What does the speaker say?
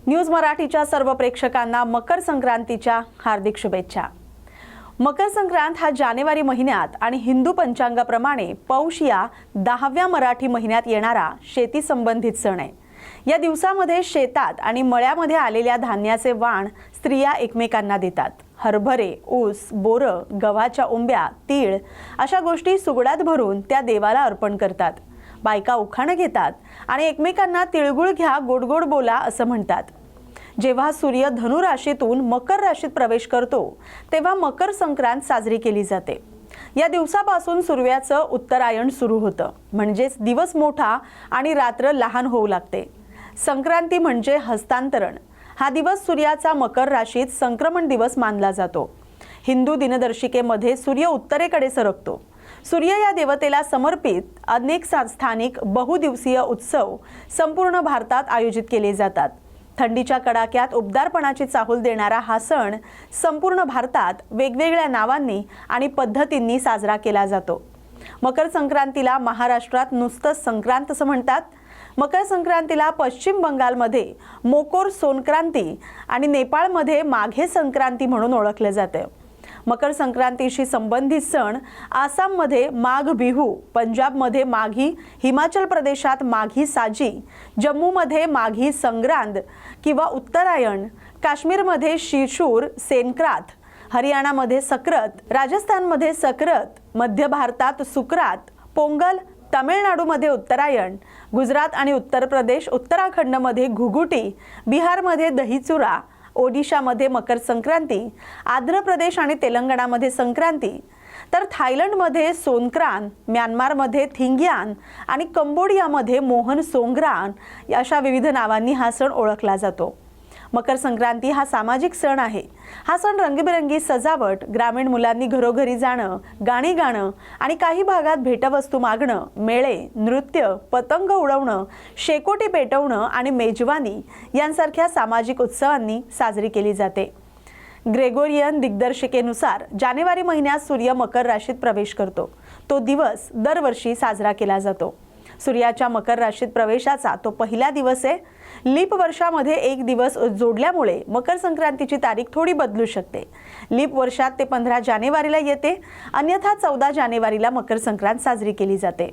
News मराठीच्या सर्व प्रेक्षकांना मकर संक्रांतीच्या हार्दिक शुभेच्छा। मकर संक्रांत हा जानेवारी महिन्यात आणि हिंदू पंचांगाप्रमाणे पौष या 10व्या मराठी महिन्यात येणारा शेती संबंधित सण आहे। या दिवसामध्ये शेतात आणि मळ्यामध्ये आलेल्या धान्याचे वाण स्त्रिया एकमेकांना देतात। हरभरे, ऊस, बोरं, गव्हाच्या उंब्या, तीळ अशा गोष्टी सुगडात भरून त्या देवाला अर्पण करतात। बायका उखाणे घेतात आणि एकमेकांना तिळगुळ घ्या, गोड गोड बोला असं म्हणतात। जेव्हा सूर्य धनु राशीतून मकर राशीत प्रवेश करतो तेव्हा मकर संक्रांत साजरी केली जाते। या दिवसापासून सूर्याचं उत्तरायण सुरू होतं, म्हणजेच दिवस मोठा आणि रात्र लहान होऊ लागते। संक्रांती म्हणजे हस्तांतरण। हा दिवस सूर्याचा मकर राशीत संक्रमण दिवस मानला जातो। हिंदू दिनदर्शिकेमध्ये सूर्य उत्तरेकडे सरकतो। सूर्य या देवतेला समर्पित अनेक स्थानिक बहुदिवसीय उत्सव संपूर्ण भारतात आयोजित केले जातात। थंडीच्या कडाक्यात उबदारपणाची चाहूल देणारा हा सण संपूर्ण भारतात वेगवेगळ्या नावांनी आणि पद्धतींनी साजरा केला जातो। मकर संक्रांतीला महाराष्ट्रात नुसतं संक्रांत असं म्हणतात। मकर संक्रांतीला पश्चिम बंगालमध्ये मोकोर सोनक्रांती आणि नेपाळमध्ये माघे संक्रांती म्हणून ओळखले जाते। मकर संक्रांतीशी संबंधित सण आसाममध्ये माघ बिहू, पंजाबमध्ये माघी, हिमाचल प्रदेशात माघी साजी, जम्मूमध्ये माघी संग्रांद किंवा उत्तरायण, काश्मीरमध्ये शिशूर सेनक्रात, हरियाणामध्ये सक्रात, राजस्थानमध्ये सकरत, मध्य भारतात सुकरात, पोंगल, तामिळनाडूमध्ये उत्तरायण, गुजरात आणि उत्तर प्रदेश उत्तराखंडमध्ये घुगुटी, बिहारमध्ये दहीचुरा, ओडिशामध्ये मकर संक्रांती, आंध्र प्रदेश आणि तेलंगणामध्ये संक्रांती, तर थायलंडमध्ये सोनक्रांत, म्यानमारमध्ये थिंग्यान आणि कंबोडियामध्ये मोहन सोंग्रान अशा विविध नावांनी हा सण ओळखला जातो। मकर संक्रांती हा सामाजिक सण आहे। हा सण रंगीबेरंगी सजावट, ग्रामीण मुलांनी घरोघरी जाणं, गाणी गाणं आणि काही भागात भेटवस्तू मागणं, मेळे, नृत्य, पतंग उडवणं, शेकोटी पेटवणं आणि मेजवानी यांसारख्या सामाजिक उत्सवांनी साजरी केली जाते। ग्रेगोरियन दिग्दर्शिकेनुसार जानेवारी महिन्यात सूर्य मकर राशीत प्रवेश करतो। तो दिवस दरवर्षी साजरा केला जातो। सूर्याच्या मकर राशीत प्रवेशाचा तो पहिला दिवस आहे। लीप वर्षामध्ये एक दिवस जोडल्यामुळे मकर संक्रांतीची तारीख थोडी बदलू शकते। लीप वर्षात ते 15 जानेवारीला येते, अन्यथा 14 जानेवारीला मकर संक्रांत साजरी केली जाते।